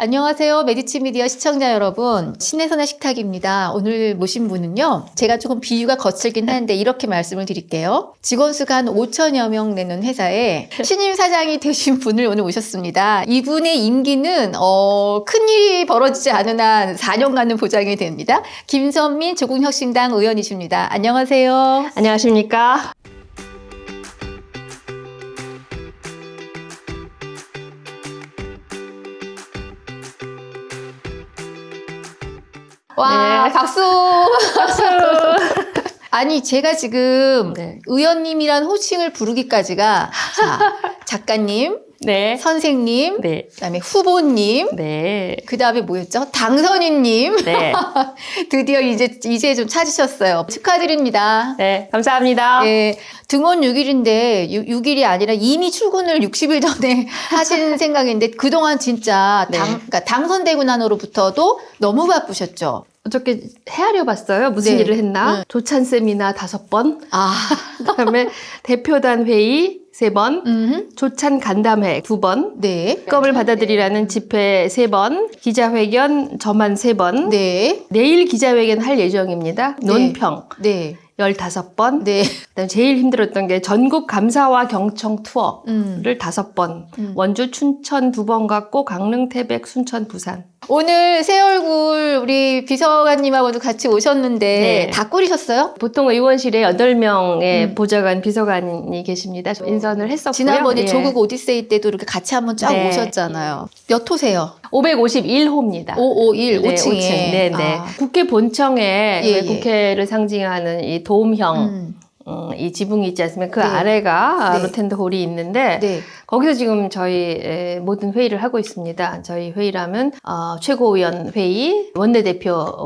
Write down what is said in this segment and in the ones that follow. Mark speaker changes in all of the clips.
Speaker 1: 안녕하세요. 메디치 미디어 시청자 여러분. 신혜선의 식탁입니다. 오늘 모신 분은요. 제가 조금 비유가 거칠긴 한데 이렇게 말씀을 드릴게요. 직원 수가 한 5천여 명 되는 회사에 신임 사장이 되신 분을 오늘 모셨습니다. 이분의 임기는 큰일이 벌어지지 않은 한 4년간은 보장이 됩니다. 김선민 조국혁신당 의원이십니다. 안녕하세요.
Speaker 2: 안녕하십니까?
Speaker 1: 와,
Speaker 2: 네.
Speaker 1: 박수!
Speaker 2: 박수!
Speaker 1: 아니, 제가 지금
Speaker 2: 네.
Speaker 1: 의원님이란 호칭을 부르기까지가, 자, 작가님,
Speaker 2: 네.
Speaker 1: 선생님,
Speaker 2: 네.
Speaker 1: 그다음에 후보님,
Speaker 2: 네.
Speaker 1: 그다음에 뭐였죠? 당선인님.
Speaker 2: 네.
Speaker 1: 드디어 이제 좀 찾으셨어요. 축하드립니다.
Speaker 2: 네. 감사합니다.
Speaker 1: 예, 등원 6일인데 6일이 아니라 이미 출근을 60일 전에 하신 생각인데 그동안 진짜
Speaker 2: 네.
Speaker 1: 그러니까 당선되고 난 후로부터도 너무 바쁘셨죠?
Speaker 2: 어저께 헤아려 봤어요. 무슨
Speaker 1: 네.
Speaker 2: 일을 했나? 조찬 세미나 5번,
Speaker 1: 아,
Speaker 2: 그다음에 대표단 회의 3번,
Speaker 1: 음,
Speaker 2: 조찬 간담회 2번,
Speaker 1: 네,
Speaker 2: 특검을 받아들이라는 집회 3번, 기자회견 저만 3번,
Speaker 1: 네,
Speaker 2: 내일 기자회견 할 예정입니다. 논평
Speaker 1: 네,
Speaker 2: 15번,
Speaker 1: 네,
Speaker 2: 그다음에 제일 힘들었던 게 전국 감사와 경청 투어를 5번, 원주 춘천 2번 갔고 강릉 태백 순천 부산.
Speaker 1: 오늘 새 얼굴 우리 비서관님하고도 같이 오셨는데
Speaker 2: 네.
Speaker 1: 다 꾸리셨어요?
Speaker 2: 보통 의원실에 8명의 보좌관, 비서관이 계십니다. 인선을 했었고요.
Speaker 1: 지난번에
Speaker 2: 예.
Speaker 1: 조국 오디세이 때도 이렇게 같이 한번 쫙
Speaker 2: 네.
Speaker 1: 오셨잖아요. 몇 호세요?
Speaker 2: 551호입니다.
Speaker 1: 551,
Speaker 2: 네,
Speaker 1: 5층에.
Speaker 2: 네, 네.
Speaker 1: 아.
Speaker 2: 국회 본청에
Speaker 1: 예, 예.
Speaker 2: 국회를 상징하는 이 도움형 이 지붕이 있지 않습니까? 그
Speaker 1: 네.
Speaker 2: 아래가
Speaker 1: 네.
Speaker 2: 로텐드 홀이 있는데
Speaker 1: 네.
Speaker 2: 거기서 지금 저희 모든 회의를 하고 있습니다. 저희 회의라면 최고위원 회의, 원내대책회의,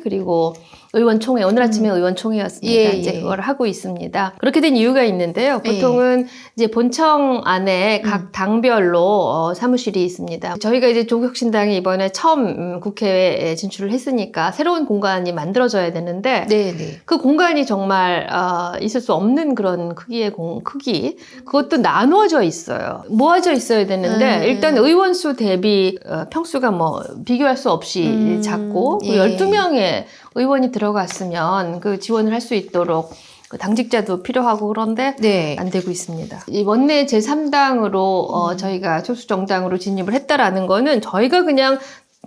Speaker 2: 그리고 의원총회, 오늘 아침에 의원총회였습니다.
Speaker 1: 예,
Speaker 2: 이제
Speaker 1: 예.
Speaker 2: 그걸 하고 있습니다. 그렇게 된 이유가 있는데요. 보통은 이제 본청 안에 각 당별로 사무실이 있습니다. 저희가 이제 조국혁신당이 이번에 처음 국회에 진출을 했으니까 새로운 공간이 만들어져야 되는데
Speaker 1: 네, 네.
Speaker 2: 그 공간이 정말 있을 수 없는 그런 크기의 크기, 그것도 나누어져 있어요. 모아져 있어야 되는데 일단 의원 수 대비 평수가 뭐 비교할 수 없이 작고
Speaker 1: 예.
Speaker 2: 12명의 의원이 들어갔으면 그 지원을 할 수 있도록 그 당직자도 필요하고 그런데
Speaker 1: 네.
Speaker 2: 안 되고 있습니다. 이 원내 제3당으로 저희가 소수정당으로 진입을 했다라는 거는 저희가 그냥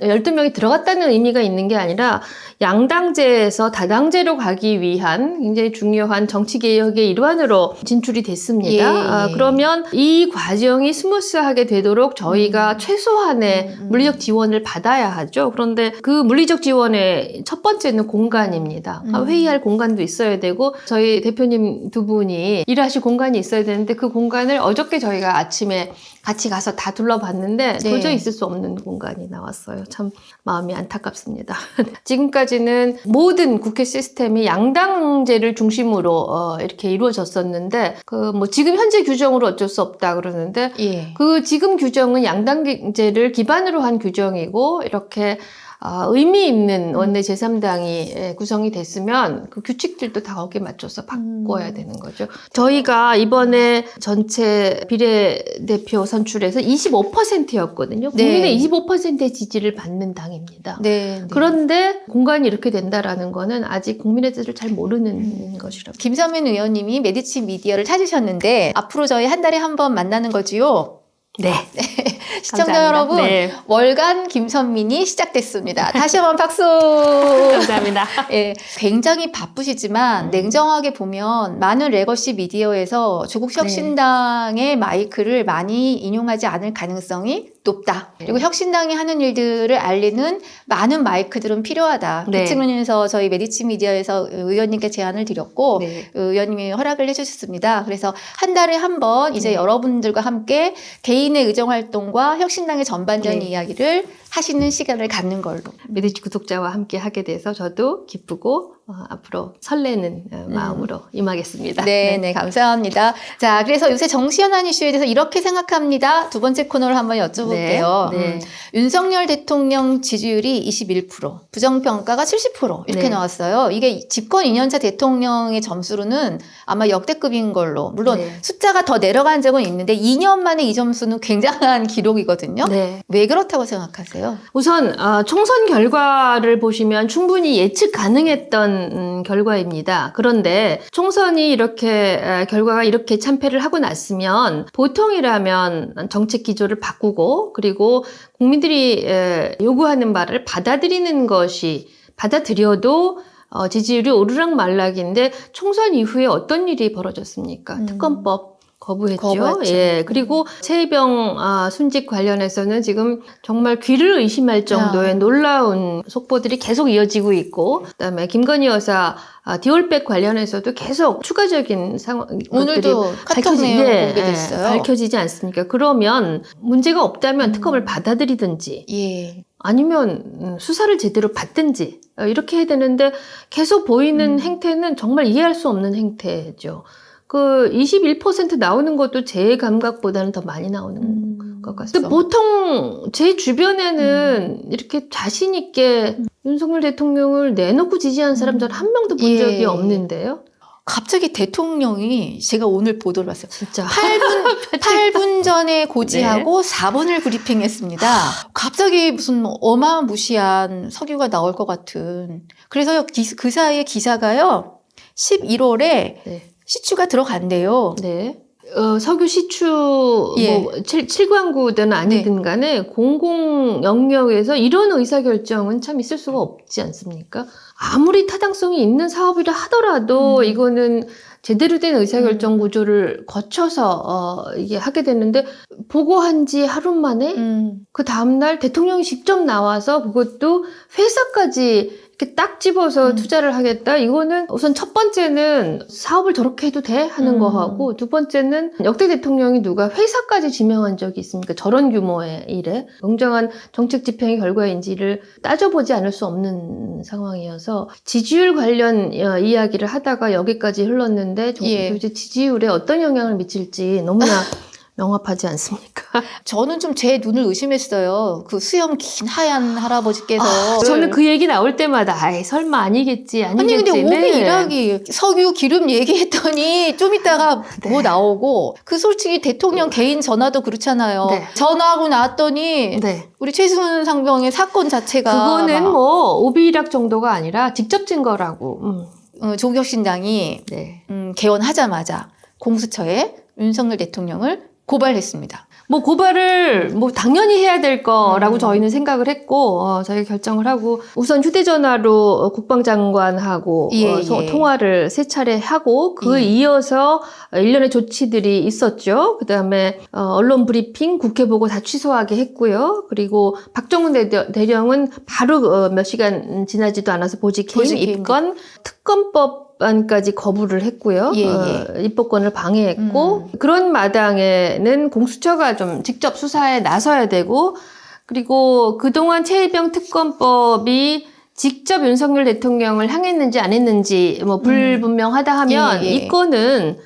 Speaker 2: 12명이 들어갔다는 의미가 있는 게 아니라 양당제에서 다당제로 가기 위한 굉장히 중요한 정치개혁의 일환으로 진출이 됐습니다.
Speaker 1: 예.
Speaker 2: 그러면 이 과정이 스무스하게 되도록 저희가 최소한의 물리적 지원을 받아야 하죠. 그런데 그 물리적 지원의 첫 번째는 공간입니다. 회의할 공간도 있어야 되고 저희 대표님 두 분이 일하실 공간이 있어야 되는데 그 공간을 어저께 저희가 아침에 같이 가서 다 둘러봤는데
Speaker 1: 네.
Speaker 2: 도저히 있을 수 없는 공간이 나왔어요. 참 마음이 안타깝습니다. 지금까지는 모든 국회 시스템이 양당제를 중심으로 이렇게 이루어졌었는데 그 뭐 지금 현재 규정으로 어쩔 수 없다 그러는데
Speaker 1: 예.
Speaker 2: 그 지금 규정은 양당제를 기반으로 한 규정이고 이렇게 의미 있는 원내 제3당이 구성이 됐으면 그 규칙들도 다 거기에 맞춰서 바꿔야 되는 거죠. 저희가 이번에 전체 비례대표 선출에서 25%였거든요. 국민의 25%의 지지를 받는 당입니다.
Speaker 1: 네. 네.
Speaker 2: 그런데 공간이 이렇게 된다라는 거는 아직 국민의 뜻을 잘 모르는 것이라고.
Speaker 1: 김선민 의원님이 메디치 미디어를 찾으셨는데 앞으로 저희 한 달에 한 번 만나는 거지요.
Speaker 2: 네.
Speaker 1: 시청자
Speaker 2: 감사합니다.
Speaker 1: 여러분,
Speaker 2: 네.
Speaker 1: 월간 김선민이 시작됐습니다. 다시 한번 박수!
Speaker 2: 감사합니다.
Speaker 1: 예, 굉장히 바쁘시지만 냉정하게 보면 많은 레거시 미디어에서 조국 혁신당의 마이크를 많이 인용하지 않을 가능성이 높다. 그리고 혁신당이 하는 일들을 알리는 많은 마이크들은 필요하다.
Speaker 2: 네.
Speaker 1: 그 측면에서 저희 메디치 미디어에서 의원님께 제안을 드렸고
Speaker 2: 네.
Speaker 1: 의원님이 허락을 해주셨습니다. 그래서 한 달에 한 번 이제 여러분들과 함께 개인의 의정 활동과 혁신당의 전반적인
Speaker 2: 네.
Speaker 1: 이야기를 하시는 시간을 갖는 걸로.
Speaker 2: 메디치 구독자와 함께 하게 돼서 저도 기쁘고 앞으로 설레는 마음으로 임하겠습니다.
Speaker 1: 네, 감사합니다. 자, 그래서 요새 정치현안 이슈에 대해서 이렇게 생각합니다. 두 번째 코너를 한번 여쭤볼게요.
Speaker 2: 네.
Speaker 1: 윤석열 대통령 지지율이 21%, 부정평가가 70% 이렇게
Speaker 2: 네.
Speaker 1: 나왔어요. 이게 집권 2년차 대통령의 점수로는 아마 역대급인 걸로, 물론
Speaker 2: 네.
Speaker 1: 숫자가 더 내려간 적은 있는데 2년 만에 이 점수는 굉장한 기록이거든요.
Speaker 2: 네.
Speaker 1: 왜 그렇다고 생각하세요?
Speaker 2: 우선 총선 결과를 보시면 충분히 예측 가능했던 결과입니다. 그런데 총선이 결과가 이렇게 참패를 하고 났으면 보통이라면 정책 기조를 바꾸고 그리고 국민들이 요구하는 바를 받아들여도 지지율이 오르락말락인데 총선 이후에 어떤 일이 벌어졌습니까? 특검법 거부했죠. 예. 그리고 최혜병 순직 관련해서는 지금 정말 귀를 의심할 정도의 놀라운 속보들이 계속 이어지고 있고, 그다음에 김건희 여사 디올백 관련해서도 계속 추가적인
Speaker 1: 오늘도 카톡 내용 공개됐어요.
Speaker 2: 밝혀지지 않습니까? 그러면 문제가 없다면 특검을 받아들이든지,
Speaker 1: 예.
Speaker 2: 아니면 수사를 제대로 받든지 이렇게 해야 되는데 계속 보이는 행태는 정말 이해할 수 없는 행태죠. 그 21% 나오는 것도 제 감각보다는 더 많이 나오는 것 같습니다. 근데 보통 제 주변에는 이렇게 자신 있게 윤석열 대통령을 내놓고 지지하는 사람 전 한 명도 본 적이 없는데요.
Speaker 1: 갑자기 대통령이 제가 오늘 보도를 봤어요.
Speaker 2: 진짜
Speaker 1: 8분 전에 고지하고 4분을 브리핑했습니다. 갑자기 무슨 어마무시한 석유가 나올 것 같은. 그래서 그 사이에 기사가요. 11월에 시추가 들어간대요.
Speaker 2: 네. 석유 시추,
Speaker 1: 예.
Speaker 2: 7광구든 아니든 간에 공공 영역에서 이런 의사결정은 참 있을 수가 없지 않습니까? 아무리 타당성이 있는 사업이라 하더라도 이거는 제대로 된 의사결정 구조를 거쳐서 이게 하게 되는데 보고한 지 하루 만에 그 다음날 대통령이 직접 나와서 그것도 회사까지 이렇게 딱 집어서 투자를 하겠다. 이거는 우선 첫 번째는 사업을 저렇게 해도 돼? 하는 거하고 두 번째는 역대 대통령이 누가 회사까지 지명한 적이 있습니까? 저런 규모의 일에 공정한 정책 집행의 결과인지를 따져보지 않을 수 없는 상황이어서 지지율 관련 이야기를 하다가 여기까지 흘렀는데 도대체 지지율에 어떤 영향을 미칠지 너무나 명확하지 않습니까?
Speaker 1: 저는 좀 제 눈을 의심했어요. 그 수염 긴 하얀 할아버지께서.
Speaker 2: 저는 그 얘기 나올 때마다 설마 아니겠지.
Speaker 1: 아니 근데 오미 일하기 석유 기름 얘기했더니 좀 이따가 뭐 나오고 그 솔직히 대통령 개인 전화도 그렇잖아요. 전화하고 나왔더니 우리 최승훈 상병의 사건 자체가
Speaker 2: 그거는 뭐 오비락 정도가 아니라 직접 증거라고.
Speaker 1: 조국혁신당이 개원하자마자 공수처에 윤석열 대통령을 고발했습니다.
Speaker 2: 뭐 고발을 뭐 당연히 해야 될 거라고 저희는 생각을 했고 저희가 결정을 하고 우선 휴대전화로 국방장관하고 통화를 3차례 하고 이어서 일련의 조치들이 있었죠. 그다음에 언론 브리핑, 국회 보고 다 취소하게 했고요. 그리고 박정훈 대령은 바로 몇 시간 지나지도 않아서 보직해임 입건, 특검법 안까지 거부를 했고요. 입법권을 방해했고 그런 마당에는 공수처가 좀 직접 수사에 나서야 되고 그리고 그동안 최혜병 특검법이 직접 윤석열 대통령을 향했는지 안 했는지 뭐 불분명하다 하면 이 건은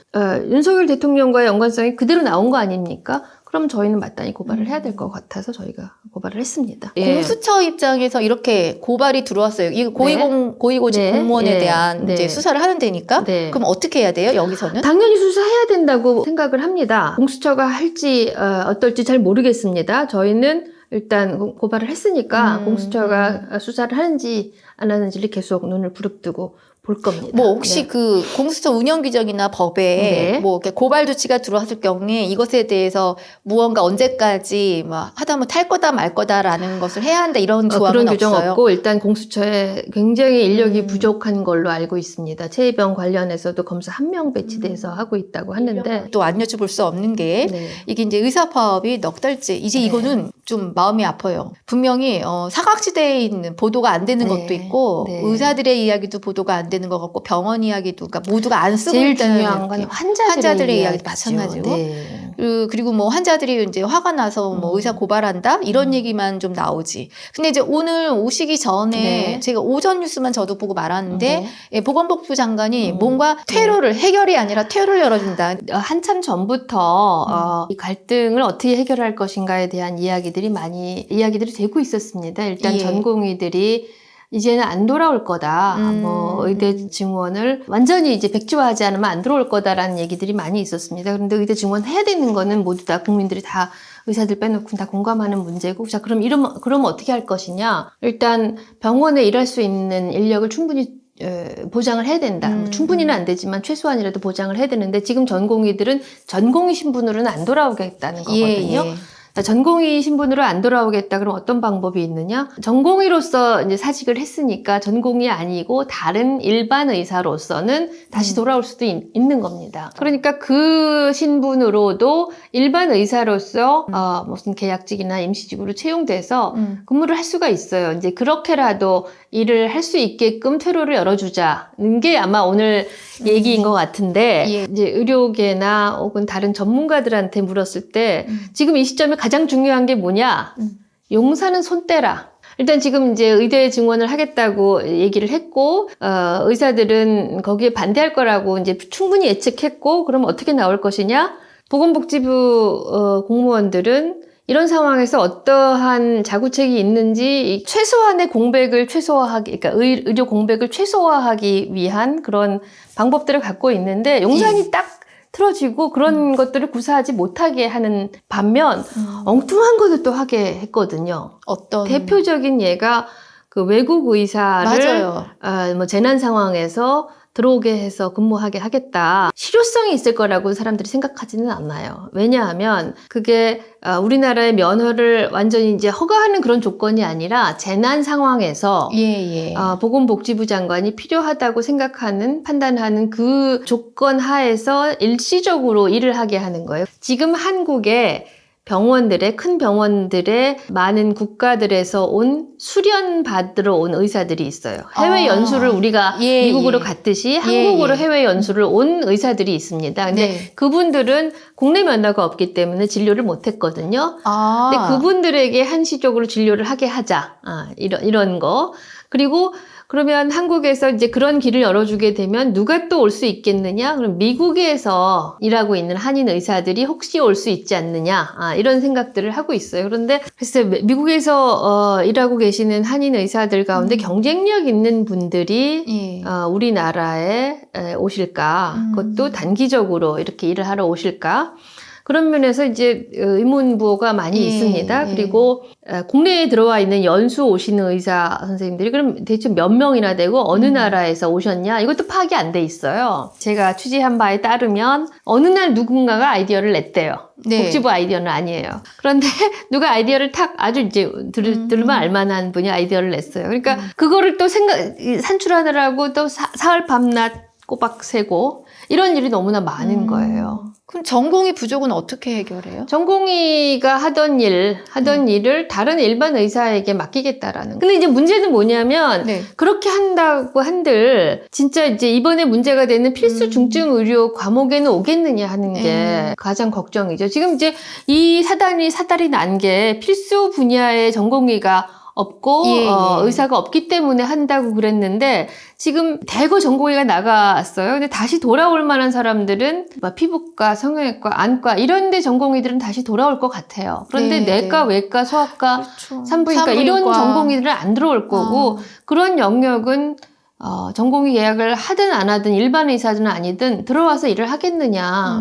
Speaker 2: 윤석열 대통령과의 연관성이 그대로 나온 거 아닙니까? 그럼 저희는 마땅히 고발을 해야 될 것 같아서 저희가 고발을 했습니다.
Speaker 1: 공수처 입장에서 이렇게 고발이 들어왔어요. 이 고위고직 공무원에 대한 이제 수사를 하는 데니까. 그럼 어떻게 해야 돼요? 여기서는?
Speaker 2: 당연히 수사해야 된다고 생각을 합니다. 공수처가 할지 어떨지 잘 모르겠습니다. 저희는 일단 고발을 했으니까 공수처가 수사를 하는지 안 하는지를 계속 눈을 부릅뜨고 볼 겁니다.
Speaker 1: 뭐 혹시 그 공수처 운영 규정이나 법에 뭐 이렇게 고발 조치가 들어왔을 경우에 이것에 대해서 무언가 언제까지 막 하다못해 탈 거다 말 거다라는 것을 해야 한다 이런 조항은
Speaker 2: 그런 규정
Speaker 1: 없어요?
Speaker 2: 없고 일단 공수처에 굉장히 인력이 부족한 걸로 알고 있습니다. 최혜병 관련해서도 검사 1명 배치돼서 하고 있다고 하는데
Speaker 1: 또 안 여쭤볼 수 없는 게 이게 이제 의사 파업이 넉 달째 이제 이거는 좀 마음이 아파요. 분명히 사각지대에 있는 보도가 안 되는 것도 있고 의사들의 이야기도 보도가 안 되는 것 같고 병원 이야기도 그러니까 모두가 안 쓰고
Speaker 2: 제일
Speaker 1: 있다는
Speaker 2: 중요한 건 환자들의
Speaker 1: 이야기도 마찬가지고 그리고 뭐 환자들이 이제 화가 나서 뭐 의사 고발한다 이런 얘기만 좀 나오지. 근데 이제 오늘 오시기 전에
Speaker 2: 네.
Speaker 1: 제가 오전 뉴스만 저도 보고 말았는데
Speaker 2: 네.
Speaker 1: 예, 보건복지부 장관이 뭔가 퇴로를 해결이 아니라 퇴로를 열어준다.
Speaker 2: 한참 전부터 이 갈등을 어떻게 해결할 것인가에 대한 이야기들이 되고 있었습니다. 일단
Speaker 1: 예.
Speaker 2: 전공의들이 이제는 안 돌아올 거다. 뭐 의대 증원을 완전히 이제 백지화하지 않으면 안 들어올 거다라는 얘기들이 많이 있었습니다. 그런데 의대 증원 해야 되는 거는 모두 다 국민들이 다 의사들 빼놓고 다 공감하는 문제고, 자 그럼 그럼 어떻게 할 것이냐? 일단 병원에 일할 수 있는 인력을 충분히 보장을 해야 된다. 충분히는 안 되지만 최소한이라도 보장을 해야 되는데 지금 전공의들은 전공의 신분으로는 안 돌아오겠다는 거거든요.
Speaker 1: 예.
Speaker 2: 전공의 신분으로 안 돌아오겠다. 그럼 어떤 방법이 있느냐? 전공의로서 이제 사직을 했으니까 전공이 아니고 다른 일반 의사로서는 다시 돌아올 수도 있는 겁니다. 그러니까 그 신분으로도 일반 의사로서 무슨 계약직이나 임시직으로 채용돼서 근무를 할 수가 있어요. 이제 그렇게라도 일을 할 수 있게끔 퇴로를 열어주자는 게 아마 오늘 얘기인 것 같은데,
Speaker 1: 예.
Speaker 2: 이제 의료계나 혹은 다른 전문가들한테 물었을 때 지금 이 시점에 가장 중요한 게 뭐냐? 용사는 손 떼라. 일단 지금 이제 의대 증원을 하겠다고 얘기를 했고, 의사들은 거기에 반대할 거라고 이제 충분히 예측했고, 그럼 어떻게 나올 것이냐? 보건복지부 공무원들은 이런 상황에서 어떠한 자구책이 있는지 최소한의 공백을 최소화하기, 그러니까 의료 공백을 최소화하기 위한 그런 방법들을 갖고 있는데, 용산이 딱 틀어지고 그런 것들을 구사하지 못하게 하는 반면 엉뚱한 것을 또 하게 했거든요.
Speaker 1: 어떤
Speaker 2: 대표적인 예가 그 외국 의사를
Speaker 1: 맞아요.
Speaker 2: 뭐 재난 상황에서 들어오게 해서 근무하게 하겠다. 실효성이 있을 거라고 사람들이 생각하지는 않아요. 왜냐하면 그게 우리나라의 면허를 완전히 이제 허가하는 그런 조건이 아니라 재난 상황에서
Speaker 1: 예.
Speaker 2: 보건복지부 장관이 필요하다고 판단하는 그 조건 하에서 일시적으로 일을 하게 하는 거예요. 지금 한국에 큰 병원들의 많은 국가들에서 수련 받으러 온 의사들이 있어요. 해외 연수를 우리가 미국으로 갔듯이 한국으로 해외 연수를 온 의사들이 있습니다. 근데 그분들은 국내 면허가 없기 때문에 진료를 못 했거든요. 근데 그분들에게 한시적으로 진료를 하게 하자. 이런 거. 그리고 그러면 한국에서 이제 그런 길을 열어주게 되면 누가 또 올 수 있겠느냐? 그럼 미국에서 일하고 있는 한인 의사들이 혹시 올 수 있지 않느냐? 이런 생각들을 하고 있어요. 그런데 글쎄 미국에서 일하고 계시는 한인 의사들 가운데 경쟁력 있는 분들이 우리나라에 오실까? 그것도 단기적으로 이렇게 일을 하러 오실까? 그런 면에서 이제 의문부호가 많이 있습니다. 그리고 국내에 들어와 있는 연수 오시는 의사 선생님들이 그럼 대체 몇 명이나 되고 어느 나라에서 오셨냐? 이것도 파악이 안 돼 있어요. 제가 취재한 바에 따르면 어느 날 누군가가 아이디어를 냈대요. 복지부 아이디어는 아니에요. 그런데 누가 아이디어를 아주 이제 들으면 알만한 분이 아이디어를 냈어요. 그러니까 그거를 또 산출하느라고 또 사흘 밤낮 꼬박 새고 이런 일이 너무나 많은 거예요.
Speaker 1: 그럼 전공의 부족은 어떻게 해결해요?
Speaker 2: 전공의가 하던 일을 다른 일반 의사에게 맡기겠다라는. 근데 이제 문제는 뭐냐면 그렇게 한다고 한들 진짜 이제 이번에 문제가 되는 필수 중증 의료 과목에는 오겠느냐 하는 게 가장 걱정이죠. 지금 이제 이 사달이 난 게 필수 분야의 전공의가 없고 의사가 없기 때문에 한다고 그랬는데 지금 대거 전공의가 나갔어요. 근데 다시 돌아올 만한 사람들은 피부과, 성형외과, 안과 이런 데 전공의들은 다시 돌아올 것 같아요. 그런데 내과, 외과, 소아과, 산부인과 이런 전공의들은 안 들어올 거고 그런 영역은 전공의 예약을 하든 안 하든 일반 의사든 아니든 들어와서 일을 하겠느냐.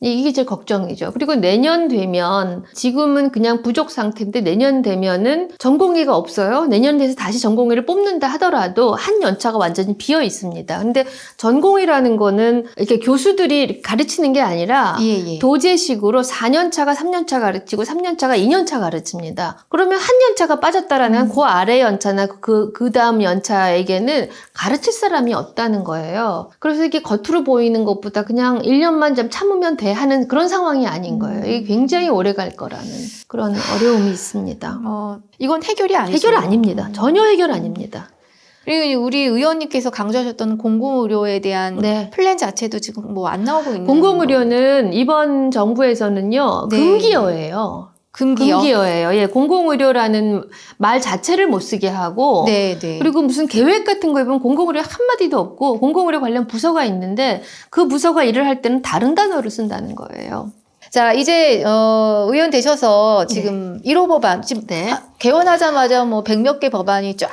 Speaker 2: 이게 제일 걱정이죠. 그리고 내년 되면 지금은 그냥 부족 상태인데 내년 되면은 전공의가 없어요. 내년 돼서 다시 전공의를 뽑는다 하더라도 한 연차가 완전히 비어 있습니다. 근데 전공의라는 거는 이렇게 교수들이 가르치는 게 아니라 도제식으로 4년차가 3년차 가르치고 3년차가 2년차 가르칩니다. 그러면 한 연차가 빠졌다라는 그 아래 연차나 그 다음 연차에게는 가르칠 사람이 없다는 거예요. 그래서 이게 겉으로 보이는 것보다 그냥 1년만 좀 참으면 돼 하는 그런 상황이 아닌 거예요. 이게 굉장히 오래 갈 거라는 그런 어려움이 있습니다.
Speaker 1: 이건 해결이 아니죠.
Speaker 2: 해결 아닙니다. 전혀 해결 아닙니다.
Speaker 1: 그리고 우리 의원님께서 강조하셨던 공공의료에 대한
Speaker 2: 네.
Speaker 1: 플랜 자체도 지금 뭐 안 나오고 있는
Speaker 2: 공공의료는 이번 정부에서는요,
Speaker 1: 네.
Speaker 2: 금기어예요.
Speaker 1: 금기요.
Speaker 2: 금기어예요. 예, 공공의료라는 말 자체를 못 쓰게 하고,
Speaker 1: 네, 네.
Speaker 2: 그리고 무슨 계획 같은 거에 보면 공공의료 한마디도 없고, 공공의료 관련 부서가 있는데, 그 부서가 일을 할 때는 다른 단어를 쓴다는 거예요.
Speaker 1: 자, 이제 의원 되셔서 지금 1호 법안 지금
Speaker 2: 네.
Speaker 1: 개원하자마자 뭐 100몇 개 법안이 쫙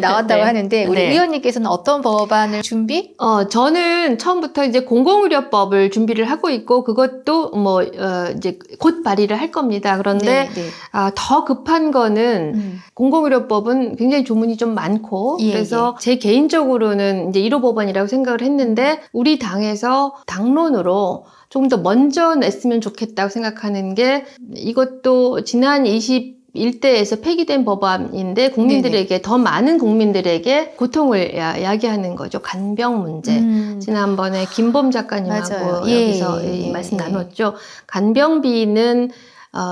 Speaker 1: 나왔다고
Speaker 2: 네.
Speaker 1: 하는데 우리
Speaker 2: 네.
Speaker 1: 의원님께서는 어떤 법안을 준비?
Speaker 2: 저는 처음부터 이제 공공의료법을 준비를 하고 있고, 그것도 이제 곧 발의를 할 겁니다. 그런데,
Speaker 1: 네.
Speaker 2: 더 급한 거는 공공의료법은 굉장히 조문이 좀 많고,
Speaker 1: 예,
Speaker 2: 그래서 제 개인적으로는 이제 1호 법안이라고 생각을 했는데, 우리 당에서 당론으로 조금 더 먼저 냈으면 좋겠다고 생각하는 게, 이것도 지난 21대에서 폐기된 법안인데 국민들에게 더 많은 국민들에게 고통을 야기하는 거죠. 간병 문제. 지난번에 김범 작가님하고
Speaker 1: 맞아요.
Speaker 2: 여기서
Speaker 1: 예,
Speaker 2: 말씀
Speaker 1: 예.
Speaker 2: 나눴죠. 간병비는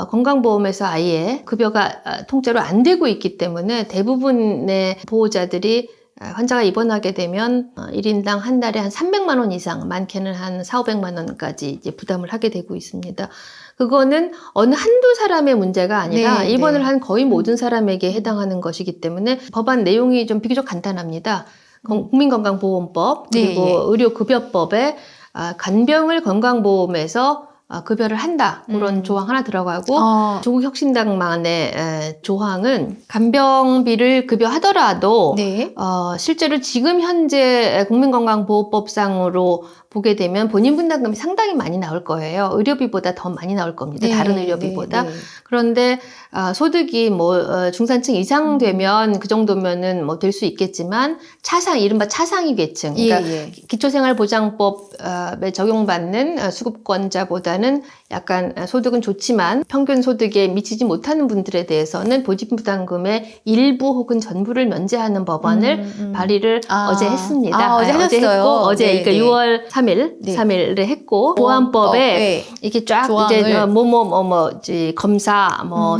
Speaker 2: 건강보험에서 아예 급여가 통째로 안 되고 있기 때문에 대부분의 보호자들이 환자가 입원하게 되면 1인당 한 달에 한 300만 원 이상, 많게는 한 4,500만 원까지 이제 부담을 하게 되고 있습니다. 그거는 어느 한두 사람의 문제가 아니라
Speaker 1: 네,
Speaker 2: 입원을
Speaker 1: 네.
Speaker 2: 한 거의 모든 사람에게 해당하는 것이기 때문에 법안 내용이 좀 비교적 간단합니다. 국민건강보험법 그리고
Speaker 1: 네, 예.
Speaker 2: 의료급여법에 간병을 건강보험에서 급여를 한다. 그런 조항 하나 들어가고 조국혁신당만의 조항은 간병비를 급여하더라도
Speaker 1: 네.
Speaker 2: 실제로 지금 현재 국민건강보호법상으로 보게 되면 본인 분담금이 상당히 많이 나올 거예요. 의료비보다 더 많이 나올 겁니다.
Speaker 1: 네,
Speaker 2: 다른 의료비보다.
Speaker 1: 네, 네.
Speaker 2: 그런데 소득이 중산층 이상 되면 그 정도면은 될 수 있겠지만 이른바 차상위 계층, 그러니까
Speaker 1: 예.
Speaker 2: 기초생활보장법에 적용받는 수급권자보다는 약간 소득은 좋지만 평균 소득에 미치지 못하는 분들에 대해서는 보직부담금의 일부 혹은 전부를 면제하는 법안을 발의를 어제 했습니다.
Speaker 1: 어제 하셨어요.
Speaker 2: 했고 어제
Speaker 1: 네,
Speaker 2: 그러니까
Speaker 1: 네.
Speaker 2: 6월 3일,
Speaker 1: 네.
Speaker 2: 3일에 했고
Speaker 1: 보안법,
Speaker 2: 보안법에
Speaker 1: 네.
Speaker 2: 이렇게 쫙
Speaker 1: 조항을.
Speaker 2: 이제 검사,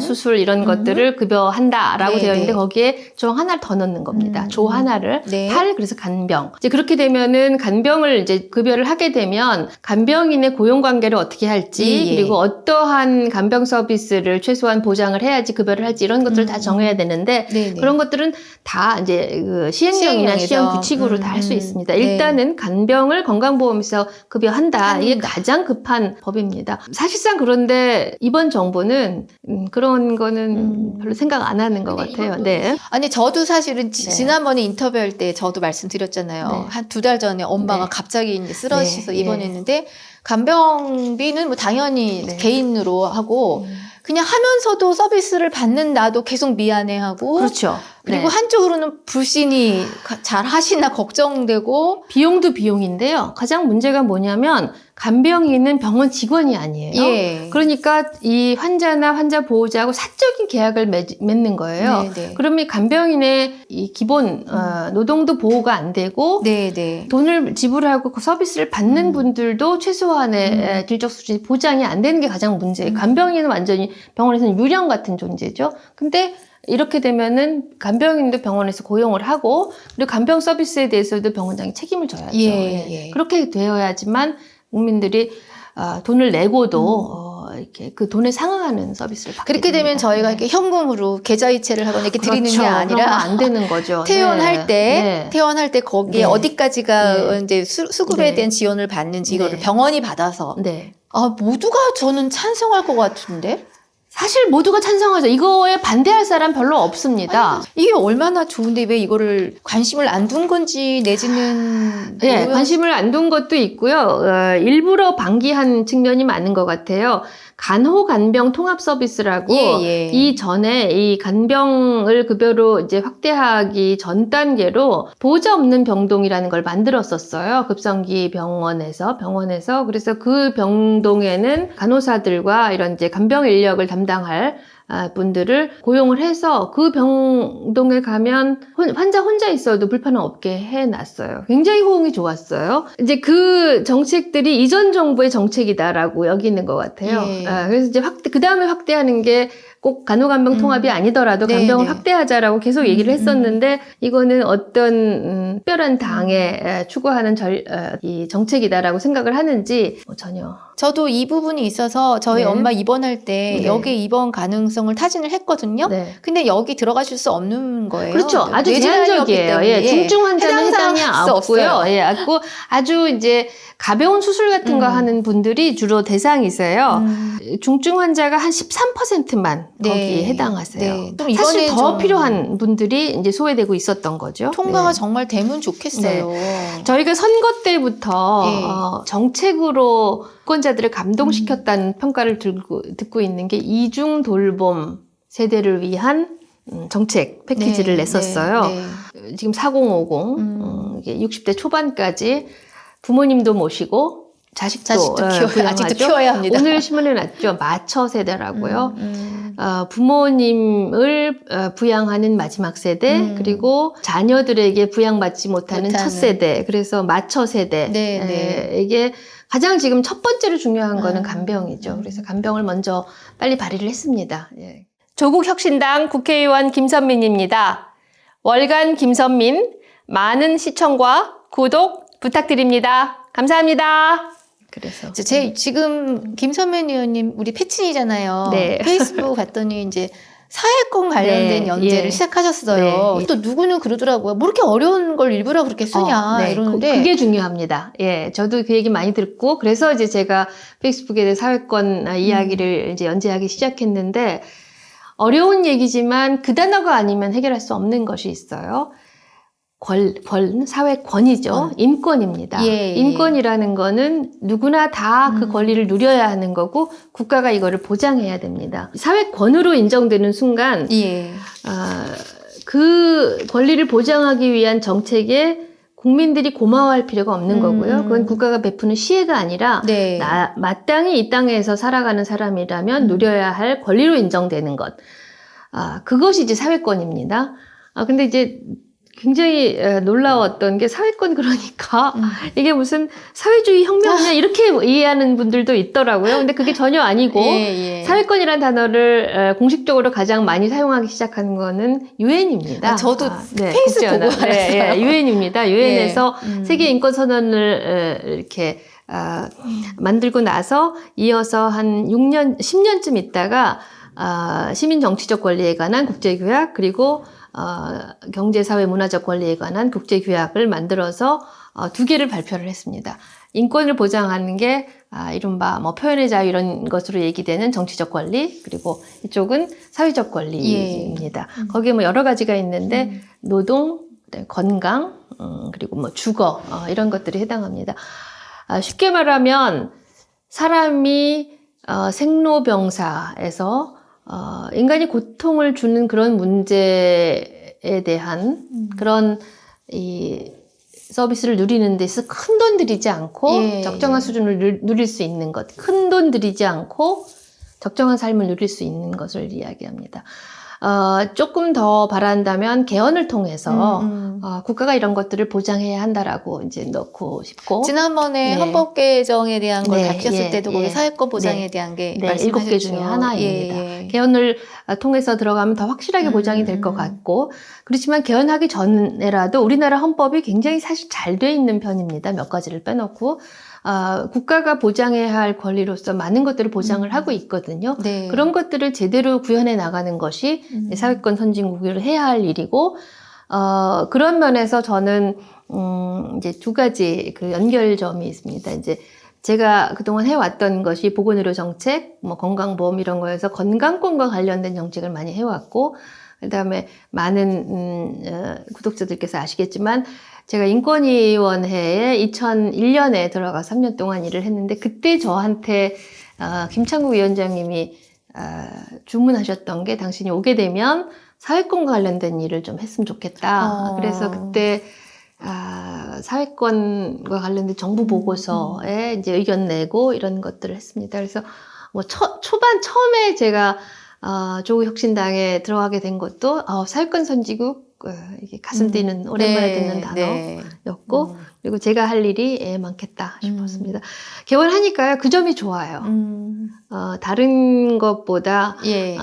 Speaker 2: 수술 이런 것들을 급여한다라고
Speaker 1: 네,
Speaker 2: 되어 있는데
Speaker 1: 네.
Speaker 2: 거기에 조항 하나를 더 넣는 겁니다. 조 하나를
Speaker 1: 네.
Speaker 2: 8, 그래서 간병. 이제 그렇게 되면은 간병을 이제 급여를 하게 되면 간병인의 고용 관계를 어떻게 할지
Speaker 1: 예.
Speaker 2: 그리고 어떠한 간병 서비스를 최소한 보장을 해야지 급여를 할지 이런 것들을 다 정해야 되는데
Speaker 1: 네, 네.
Speaker 2: 그런 것들은 다 이제 그 시행령이나
Speaker 1: 시행령에서.
Speaker 2: 시행 규칙으로 다 할 수 있습니다.
Speaker 1: 네.
Speaker 2: 일단은 간병을 건강보험에서 급여한다. 이게
Speaker 1: 한다.
Speaker 2: 가장 급한 법입니다. 사실상 그런데 이번 정부는 그런 거는 별로 생각 안 하는 것 같아요. 네.
Speaker 1: 아니 저도 사실은
Speaker 2: 네.
Speaker 1: 지난번에 인터뷰할 때 저도 말씀드렸잖아요.
Speaker 2: 네.
Speaker 1: 한 2달 전에 엄마가
Speaker 2: 네.
Speaker 1: 갑자기 이제 쓰러지셔서
Speaker 2: 네.
Speaker 1: 입원했는데 간병비는 뭐 당연히
Speaker 2: 네.
Speaker 1: 개인으로 하고 그냥 하면서도 서비스를 받는 나도 계속 미안해하고
Speaker 2: 그렇죠.
Speaker 1: 그리고
Speaker 2: 네.
Speaker 1: 한쪽으로는 불신이 잘 하시나 걱정되고
Speaker 2: 비용도 비용인데요. 가장 문제가 뭐냐면 간병인은 병원 직원이 아니에요.
Speaker 1: 예.
Speaker 2: 그러니까 이 환자나 환자 보호자하고 사적인 계약을 맺는 거예요.
Speaker 1: 네, 네.
Speaker 2: 그러면 이 간병인의 이 기본 노동도 보호가 안 되고
Speaker 1: 네.
Speaker 2: 돈을 지불하고 그 서비스를 받는 분들도 최소한의 질적 수준이 보장이 안 되는 게 가장 문제예요. 간병인은 완전히 병원에서는 유령 같은 존재죠. 근데 이렇게 되면은 간병인도 병원에서 고용을 하고 그리고 간병 서비스에 대해서도 병원장이 책임을 져야죠.
Speaker 1: 예.
Speaker 2: 그렇게 되어야지만 국민들이 돈을 내고도 이렇게 그 돈에 상응하는 서비스를 받게
Speaker 1: 그렇게 되면
Speaker 2: 됩니다.
Speaker 1: 저희가 이렇게 현금으로 계좌이체를 하거나 이렇게 드리는 게
Speaker 2: 그렇죠.
Speaker 1: 아니라
Speaker 2: 그런 거 안 되는 거죠.
Speaker 1: 퇴원할 때 퇴원할 때 거기에
Speaker 2: 네.
Speaker 1: 어디까지가
Speaker 2: 네.
Speaker 1: 이제 수급에
Speaker 2: 네.
Speaker 1: 대한 지원을 받는지 이거를
Speaker 2: 네.
Speaker 1: 병원이 받아서
Speaker 2: 네.
Speaker 1: 모두가 저는 찬성할 것 같은데
Speaker 2: 사실 모두가 찬성하죠. 이거에 반대할 사람 별로 없습니다.
Speaker 1: 이게 얼마나 좋은데 왜 이거를 관심을 안 둔 건지 내지는
Speaker 2: 네, 관심을 안 둔 것도 있고요. 일부러 방기한 측면이 많은 것 같아요. 간호간병 통합 서비스라고
Speaker 1: 예.
Speaker 2: 이 전에 이 간병을 급여로 이제 확대하기 전 단계로 보호자 없는 병동이라는 걸 만들었었어요. 급성기 병원에서 그래서 그 병동에는 간호사들과 이런 이제 간병 인력을 담당할 분들을 고용을 해서 그 병동에 가면 환자 혼자 있어도 불편 없게 해놨어요. 굉장히 호응이 좋았어요. 이제 그 정책들이 이전 정부의 정책이다라고 여기는 것 같아요.
Speaker 1: 예.
Speaker 2: 그래서 이제 그 다음에 확대하는 게 꼭 간호간병 통합이 아니더라도
Speaker 1: 네,
Speaker 2: 간병을
Speaker 1: 네.
Speaker 2: 확대하자라고 계속 얘기를 했었는데 이거는 어떤 특별한 당에 추구하는 이 정책이다라고 생각을 하는지 전혀.
Speaker 1: 저도 이 부분이 있어서 저희
Speaker 2: 네.
Speaker 1: 엄마 입원할 때
Speaker 2: 네.
Speaker 1: 여기 입원 가능성을 타진을 했거든요.
Speaker 2: 네.
Speaker 1: 근데 여기 들어가실 수 없는 거예요.
Speaker 2: 그렇죠. 아주
Speaker 1: 뇌질환이 없기
Speaker 2: 제한적이에요.
Speaker 1: 때문에.
Speaker 2: 예, 중증 환자는 해당이
Speaker 1: 수
Speaker 2: 없고요.
Speaker 1: 없어요.
Speaker 2: 예, 아주 이제 가벼운 수술 같은 거 하는 분들이 주로 대상이세요. 중증 환자가 한 13%만
Speaker 1: 네.
Speaker 2: 거기에 해당하세요.
Speaker 1: 네. 좀
Speaker 2: 사실
Speaker 1: 이번에
Speaker 2: 더
Speaker 1: 좀
Speaker 2: 필요한 분들이 이제 소외되고 있었던 거죠.
Speaker 1: 통과가
Speaker 2: 네.
Speaker 1: 정말 되면 좋겠어요.
Speaker 2: 저희가 선거 때부터
Speaker 1: 네.
Speaker 2: 정책으로 유권자들을 감동시켰다는 평가를 듣고 있는 게 이중 돌봄 세대를 위한 정책 패키지를
Speaker 1: 네,
Speaker 2: 냈었어요.
Speaker 1: 네.
Speaker 2: 지금 4050, 이게 60대 초반까지 부모님도 모시고 자식도
Speaker 1: 키워야, 아직도
Speaker 2: 부양하죠.
Speaker 1: 키워야 합니다.
Speaker 2: 오늘 신문에 났죠. 마처 세대라고요. 부모님을 부양하는 마지막 세대, 그리고 자녀들에게 부양받지 못하는 첫 세대, 그래서 마처 세대.
Speaker 1: 네.
Speaker 2: 이게 가장 지금 첫 번째로 중요한 거는 간병이죠. 그래서 간병을 먼저 빨리 발의를 했습니다. 예. 조국혁신당 국회의원 김선민입니다. 월간 김선민, 많은 시청과 구독 부탁드립니다. 감사합니다. 그래서
Speaker 1: 지금 김선민 의원님 우리 패친이잖아요.
Speaker 2: 네.
Speaker 1: 페이스북 봤더니 이제 사회권 관련된
Speaker 2: 네,
Speaker 1: 연재를
Speaker 2: 예.
Speaker 1: 시작하셨어요.
Speaker 2: 네.
Speaker 1: 또 누구는 그러더라고요. 뭐 이렇게 어려운 걸 일부러 그렇게 쓰냐
Speaker 2: 네.
Speaker 1: 이러는데
Speaker 2: 그게 중요합니다. 예, 저도 그 얘기 많이 듣고 그래서 이제 제가 페이스북에 대해 사회권 이야기를 이제 연재하기 시작했는데 어려운 얘기지만 그 단어가 아니면 해결할 수 없는 것이 있어요. 사회권이죠. 인권입니다.
Speaker 1: 예.
Speaker 2: 인권이라는 거는 누구나 다 그 권리를 누려야 하는 거고 국가가 이거를 보장해야 됩니다. 사회권으로 인정되는 순간
Speaker 1: 예.
Speaker 2: 그 권리를 보장하기 위한 정책에 국민들이 고마워할 필요가 없는 거고요. 그건 국가가 베푸는 시혜가 아니라
Speaker 1: 네.
Speaker 2: 마땅히 이 땅에서 살아가는 사람이라면 누려야 할 권리로 인정되는 것. 그것이 이제 사회권입니다. 근데 이제 굉장히 놀라웠던 게 사회권 그러니까 이게 무슨 사회주의 혁명이냐 이렇게 이해하는 분들도 있더라고요. 근데 그게 전혀 아니고
Speaker 1: 예.
Speaker 2: 사회권이라는 단어를 공식적으로 가장 많이 사용하기 시작한 거는 유엔입니다.
Speaker 1: 저도 페이스 보고 알았어요.
Speaker 2: 유엔입니다. 유엔에서 세계 인권 선언을 이렇게 만들고 나서 이어서 한 6년, 10년쯤 있다가 시민 정치적 권리에 관한 국제규약 그리고 경제, 사회, 문화적 권리에 관한 국제규약을 만들어서 두 개를 발표를 했습니다. 인권을 보장하는 게 이른바 뭐 표현의 자유 이런 것으로 얘기되는 정치적 권리 그리고 이쪽은 사회적 권리입니다. 거기에 뭐 여러 가지가 있는데 노동, 건강 그리고 뭐 주거 이런 것들이 해당합니다. 쉽게 말하면 사람이 생로병사에서 인간이 고통을 주는 그런 문제에 대한 그런 이 서비스를 누리는 데 있어서 큰 돈 들이지 않고 적정한 수준을 누릴 수 있는 것, 큰 돈 들이지 않고 적정한 삶을 누릴 수 있는 것을 이야기합니다. 조금 더 바란다면 개헌을 통해서 국가가 이런 것들을 보장해야 한다라고 이제 넣고 싶고
Speaker 1: 지난번에 헌법 개정에 대한 걸 밝혔을 때도 거기 사회권 보장에
Speaker 2: 네.
Speaker 1: 대한 게
Speaker 2: 네,
Speaker 1: 말씀하셨죠.
Speaker 2: 7개 중에 하나입니다. 개헌을 통해서 들어가면 더 확실하게 보장이 될 것 같고 그렇지만 개헌하기 전에라도 우리나라 헌법이 굉장히 사실 잘 돼 있는 편입니다. 몇 가지를 빼놓고 국가가 보장해야 할 권리로서 많은 것들을 보장을 하고 있거든요.
Speaker 1: 네.
Speaker 2: 그런 것들을 제대로 구현해 나가는 것이 사회권 선진국을 해야 할 일이고 그런 면에서 저는 이제 두 가지 그 연결점이 있습니다. 이제 제가 그동안 해왔던 것이 보건의료 정책, 뭐 건강보험 이런 거에서 건강권과 관련된 정책을 많이 해왔고, 그 다음에 많은 구독자들께서 아시겠지만 제가 인권위원회에 2001년에 들어가 3년 동안 일을 했는데 그때 저한테 김창국 위원장님이 주문하셨던 게 당신이 오게 되면 사회권과 관련된 일을 좀 했으면 좋겠다. 그래서 그때 사회권과 관련된 정부 보고서에 이제 의견 내고 이런 것들을 했습니다. 그래서 뭐 처음에 제가 조국혁신당에 들어가게 된 것도 사회권 선진국 이게 가슴 뛰는 오랜만에 듣는 단어였고 그리고 제가 할 일이 많겠다 싶었습니다. 개원하니까요 그 점이 좋아요. 다른 것보다
Speaker 1: 예.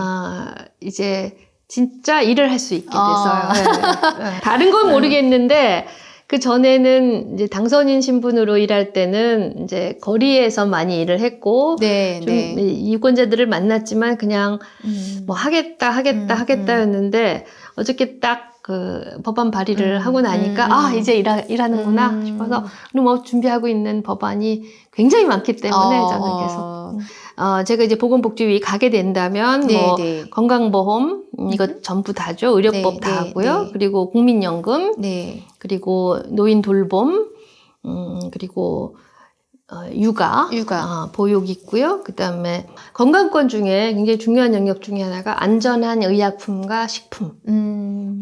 Speaker 2: 이제 진짜 일을 할 수 있게 돼서요.
Speaker 1: 네.
Speaker 2: 다른 건 모르겠는데 그 전에는 이제 당선인 신분으로 일할 때는 이제 거리에서 많이 일을 했고 좀 유권자들을 만났지만 그냥 뭐 하겠다였는데 어저께 딱 그 법안 발의를 하고 나니까 이제 일하는구나 싶어서 그리고 뭐 준비하고 있는 법안이 굉장히 많기 때문에 저는 계속 제가 이제 보건복지위 가게 된다면 뭐 건강보험 이거 전부 다죠. 의료법 다 하고요. 그리고 국민연금 그리고 노인 돌봄 그리고 육아 보육 있고요. 그다음에 건강권 중에 굉장히 중요한 영역 중에 하나가 안전한 의약품과 식품.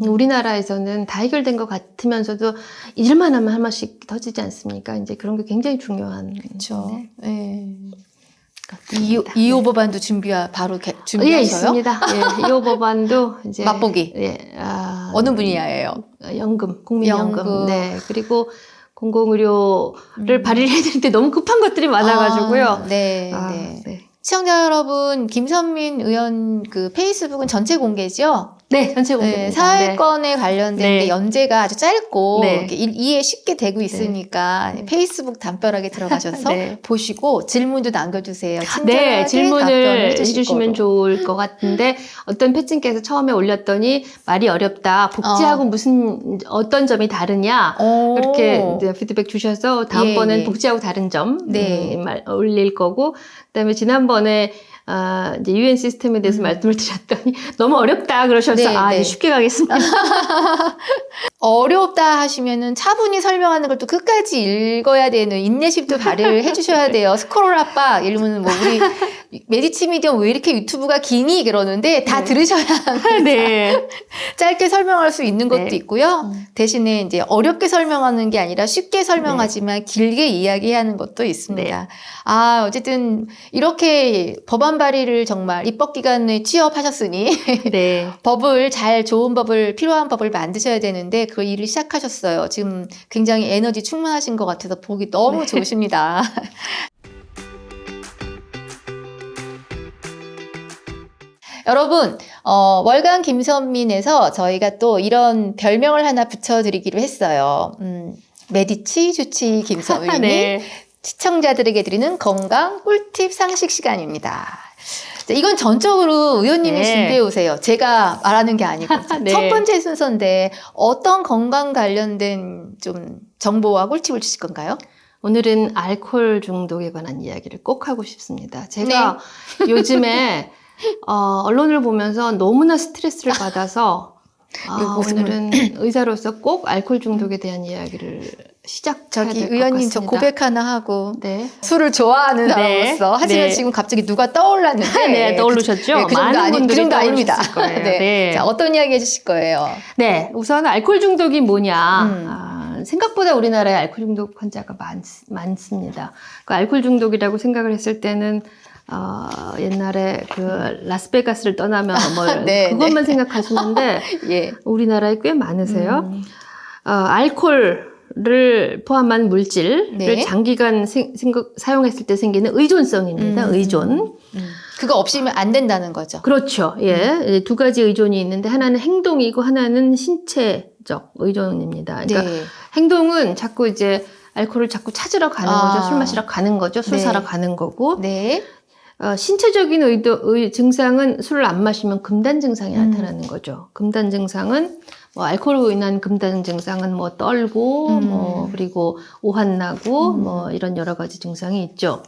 Speaker 2: 우리나라에서는 다 해결된 것 같으면서도 일만 하면 한 번씩 터지지 않습니까? 이제 그런 게 굉장히 중요한.
Speaker 1: 그렇죠. 네. 2호 법안도 바로 준비하셔요?
Speaker 2: 예, 있습니다. 예, 2호 법안도 이제
Speaker 1: 맛보기.
Speaker 2: 예,
Speaker 1: 어느 분야예요?
Speaker 2: 연금, 국민연금. 네, 그리고 공공의료를 발의를 해야 되는데 너무 급한 것들이 많아가지고요.
Speaker 1: 네. 시청자 여러분, 김선민 의원 그 페이스북은 전체 공개죠?
Speaker 2: 네, 전체 공개입니다.
Speaker 1: 사회권에 관련된 게 연재가 아주 짧고 이렇게 이해 쉽게 되고 있으니까 페이스북 담벼락에 들어가셔서 보시고 질문도 남겨주세요. 친절하게
Speaker 2: 질문을 해주시면 좋을 것 같은데 어떤 패친께서 처음에 올렸더니 말이 어렵다. 복지하고 무슨 어떤 점이 다르냐 그렇게 피드백 주셔서 다음번엔 복지하고 다른 점 올릴 거고 그다음에 지난번에 이제 유엔 시스템에 대해서 말씀을 드렸더니 너무 어렵다 그러셔서 이제 쉽게 가겠습니다.
Speaker 1: 어렵다 하시면은 차분히 설명하는 걸 또 끝까지 읽어야 되는 인내심도 발휘를 해주셔야 돼요. 스크롤 압박 이러면 뭐 우리 메디치 미디엄 왜 이렇게 유튜브가 기니 그러는데 다 들으셔야 짧게 설명할 수 있는 것도 있고요. 대신에 이제 어렵게 설명하는 게 아니라 쉽게 설명하지만 길게 이야기하는 것도 있습니다. 어쨌든 이렇게 법안 발의를 정말 입법 기간에 취업하셨으니 좋은 법을 필요한 법을 만드셔야 되는데 그 일을 시작하셨어요. 지금 굉장히 에너지 충만하신 것 같아서 보기 너무 좋으십니다. 여러분, 월간 김선민에서 저희가 또 이런 별명을 하나 붙여드리기로 했어요. 메디치 주치 김선민이 시청자들에게 드리는 건강 꿀팁 상식 시간입니다. 이건 전적으로 의원님이 준비해 오세요. 제가 말하는 게 아니고. 첫 번째 순서인데 어떤 건강 관련된 좀 정보와 꿀팁을 주실 건가요?
Speaker 2: 오늘은 알코올 중독에 관한 이야기를 꼭 하고 싶습니다. 제가 요즘에 언론을 보면서 너무나 스트레스를 받아서 오늘은 의사로서 꼭 알코올 중독에 대한 이야기를 시작해야 될 것 같습니다.
Speaker 1: 의원님 저 고백 하나 하고 술을 좋아하는 사람으로서 하지만 지금 갑자기 누가 떠올랐는데
Speaker 2: 떠오르셨죠?
Speaker 1: 많은 분들이 그 정도 아닙니다.
Speaker 2: 거예요.
Speaker 1: 자, 어떤 이야기 해주실 거예요?
Speaker 2: 우선 알코올 중독이 뭐냐 생각보다 우리나라에 알코올 중독 환자가 많습니다. 그 알코올 중독이라고 생각을 했을 때는 옛날에 그 라스베가스를 떠나면 그것만 생각하시는데 우리나라에 꽤 많으세요. 알코올을 포함한 물질을 장기간 사용했을 때 생기는 의존성입니다. 의존.
Speaker 1: 그거 없이면 안 된다는 거죠.
Speaker 2: 그렇죠. 두 가지 의존이 있는데 하나는 행동이고 하나는 신체적 의존입니다. 그러니까 행동은 자꾸 이제 알코올을 자꾸 찾으러 가는 거죠. 술 마시러 가는 거죠. 술 사러 가는 거고. 신체적인 증상은 술을 안 마시면 금단 증상이 나타나는 거죠. 금단 증상은 뭐 알코올로 인한 금단 증상은 뭐 떨고 그리고 오한 나고 뭐 이런 여러 가지 증상이 있죠.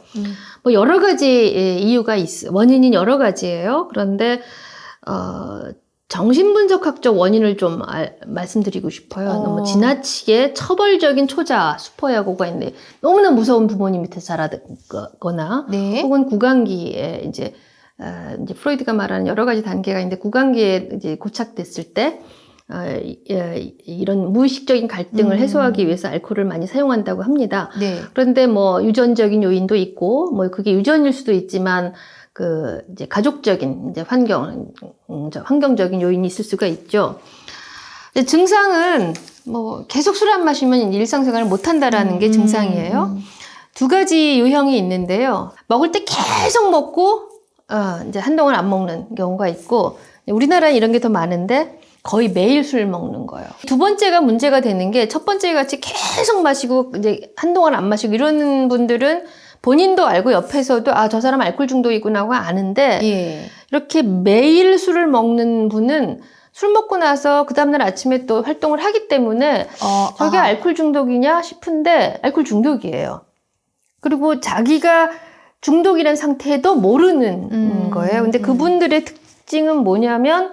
Speaker 2: 뭐 여러 가지 이유가 원인이 여러 가지예요. 그런데 정신분석학적 원인을 좀 말씀드리고 싶어요. 너무 지나치게 처벌적인 초자, 수포야고가 있는데 너무나 무서운 부모님 밑에서 자라거나 혹은 구강기에 이제 프로이드가 말하는 여러 가지 단계가 있는데 구강기에 이제 고착됐을 때 이런 무의식적인 갈등을 해소하기 위해서 알코올을 많이 사용한다고 합니다. 그런데 뭐 유전적인 요인도 있고 뭐 그게 유전일 수도 있지만 이제 가족적인 이제 환경적인 요인이 있을 수가 있죠. 근데 증상은 뭐 계속 술 안 마시면 일상생활을 못 한다라는 게 증상이에요. 두 가지 유형이 있는데요. 먹을 때 계속 먹고 이제 한동안 안 먹는 경우가 있고, 우리나라는 이런 게 더 많은데 거의 매일 술 먹는 거예요. 두 번째가 문제가 되는 게, 첫 번째 같이 계속 마시고 이제 한동안 안 마시고 이러는 분들은 본인도 알고 옆에서도 저 사람 알코올 중독이구나 하고 아는데,
Speaker 1: 예.
Speaker 2: 이렇게 매일 술을 먹는 분은 술 먹고 나서 그 다음날 아침에 또 활동을 하기 때문에 저게 알코올 중독이냐 싶은데 알코올 중독이에요. 그리고 자기가 중독이라는 상태도 모르는 거예요. 근데 그분들의 특징은 뭐냐면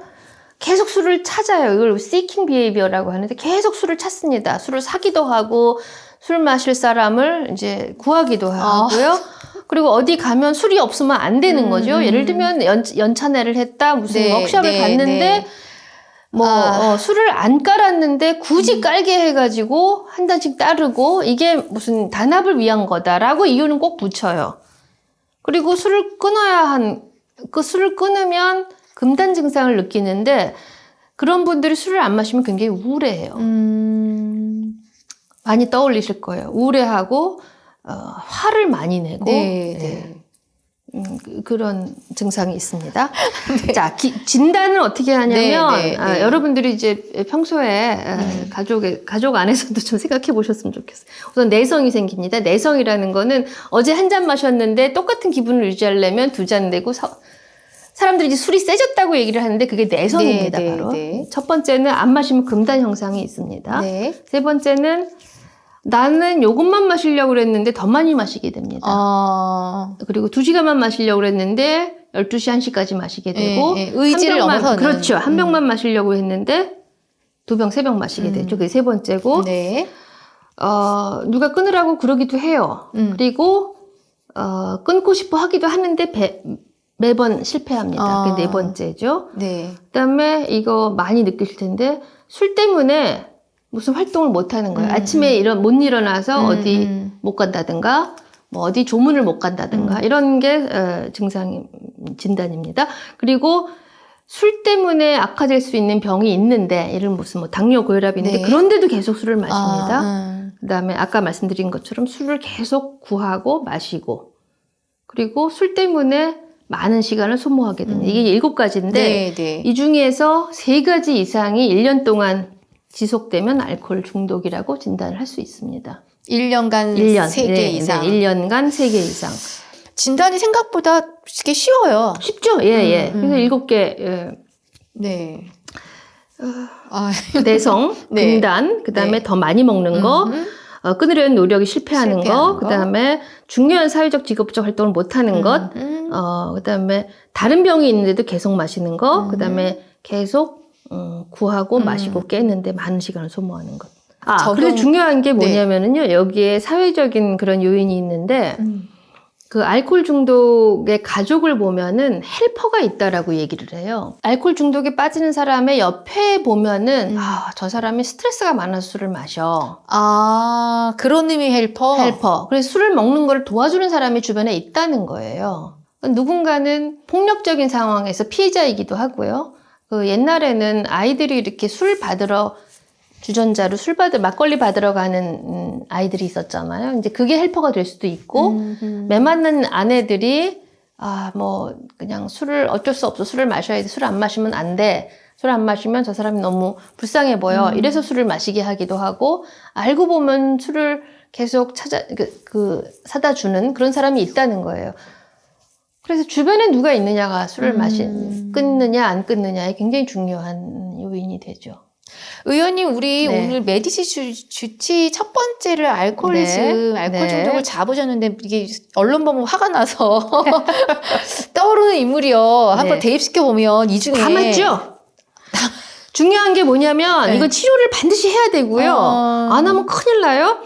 Speaker 2: 계속 술을 찾아요. 이걸 seeking behavior라고 하는데 계속 술을 찾습니다. 술을 사기도 하고 술 마실 사람을 이제 구하기도 하고요. 그리고 어디 가면 술이 없으면 안 되는 거죠. 예를 들면 연차내를 했다, 무슨 워크숍을 갔는데 술을 안 깔았는데 굳이 깔게 해가지고 한 잔씩 따르고 이게 무슨 단합을 위한 거다라고 이유는 꼭 붙여요. 그리고 술을 술을 끊으면 금단 증상을 느끼는데, 그런 분들이 술을 안 마시면 굉장히 우울해해요. 많이 떠올리실 거예요. 우울해하고 화를 많이 내고 그런 증상이 있습니다. 네. 자, 진단은 어떻게 하냐면 여러분들이 이제 평소에 가족 안에서도 좀 생각해 보셨으면 좋겠어요. 우선 내성이 생깁니다. 내성이라는 거는 어제 한 잔 마셨는데 똑같은 기분을 유지하려면 2잔 내고 사람들이 이제 술이 세졌다고 얘기를 하는데 그게 내성입니다. 바로. 첫 번째는 안 마시면 금단 현상이 있습니다. 세 번째는 나는 요것만 마시려고 그랬는데 더 많이 마시게 됩니다. 그리고 2시간만 마시려고 그랬는데 12시, 1시까지 마시게 되고
Speaker 1: 의지를 넘어서는.
Speaker 2: 그렇죠. 한 병만 마시려고 했는데 2병, 3병 마시게 되죠. 그게 세 번째고 누가 끊으라고 그러기도 해요. 그리고 끊고 싶어 하기도 하는데 매번 실패합니다. 그게 네 번째죠. 그다음에 이거 많이 느끼실 텐데 술 때문에 무슨 활동을 못 하는 거예요. 아침에 못 일어나서 어디 못 간다든가, 뭐 어디 조문을 못 간다든가, 이런 게 진단입니다. 그리고 술 때문에 악화될 수 있는 병이 있는데, 예를 무슨 뭐 당뇨, 고혈압이 있는데, 그런데도 계속 술을 마십니다. 그 다음에 아까 말씀드린 것처럼 술을 계속 구하고 마시고, 그리고 술 때문에 많은 시간을 소모하게 됩니다. 이게 7가지인데, 이 중에서 3가지 이상이 1년 동안 지속되면 알코올 중독이라고 진단을 할 수 있습니다.
Speaker 1: 1년간 3개 이상.
Speaker 2: 1년간 3개 이상.
Speaker 1: 진단이 생각보다 되게 쉬워요.
Speaker 2: 쉽죠? 그래서 7개. 내성, 금단, 그 다음에 더 많이 먹는 거, 끊으려는 노력이 실패하는 거, 그 다음에 중요한 사회적 직업적 활동을 못하는 것, 그 다음에 다른 병이 있는데도 계속 마시는 거, 그 다음에 계속 구하고 마시고 깨는데 많은 시간을 소모하는 것. 그래서 중요한 게 뭐냐면은요, 여기에 사회적인 그런 요인이 있는데, 그 알코올 중독의 가족을 보면은 헬퍼가 있다라고 얘기를 해요. 알코올 중독에 빠지는 사람의 옆에 보면은, 저 사람이 스트레스가 많아서 술을 마셔.
Speaker 1: 그런 의미 헬퍼?
Speaker 2: 그래서 술을 먹는 걸 도와주는 사람이 주변에 있다는 거예요. 누군가는 폭력적인 상황에서 피해자이기도 하고요. 옛날에는 아이들이 이렇게 술 받으러 주전자로 막걸리 받으러 가는 아이들이 있었잖아요. 이제 그게 헬퍼가 될 수도 있고, 매 만난 아내들이 그냥 어쩔 수 없어. 술을 마셔야 돼. 술 안 마시면 안 돼. 술 안 마시면 저 사람이 너무 불쌍해 보여. 이래서 술을 마시게 하기도 하고, 알고 보면 술을 계속 사다 주는 그런 사람이 있다는 거예요. 그래서 주변에 누가 있느냐가 술을 끊느냐 안 끊느냐에 굉장히 중요한 요인이 되죠.
Speaker 1: 의원님, 우리 오늘 메디시 주치 첫 번째를 알코올 중독을 잡으셨는데, 이게 언론 보면 화가 나서 떠오르는 인물이요. 한번 대입시켜 보면 이 중에
Speaker 2: 다 맞죠? 중요한 게 뭐냐면 이거 치료를 반드시 해야 되고요. 안 하면 큰일 나요.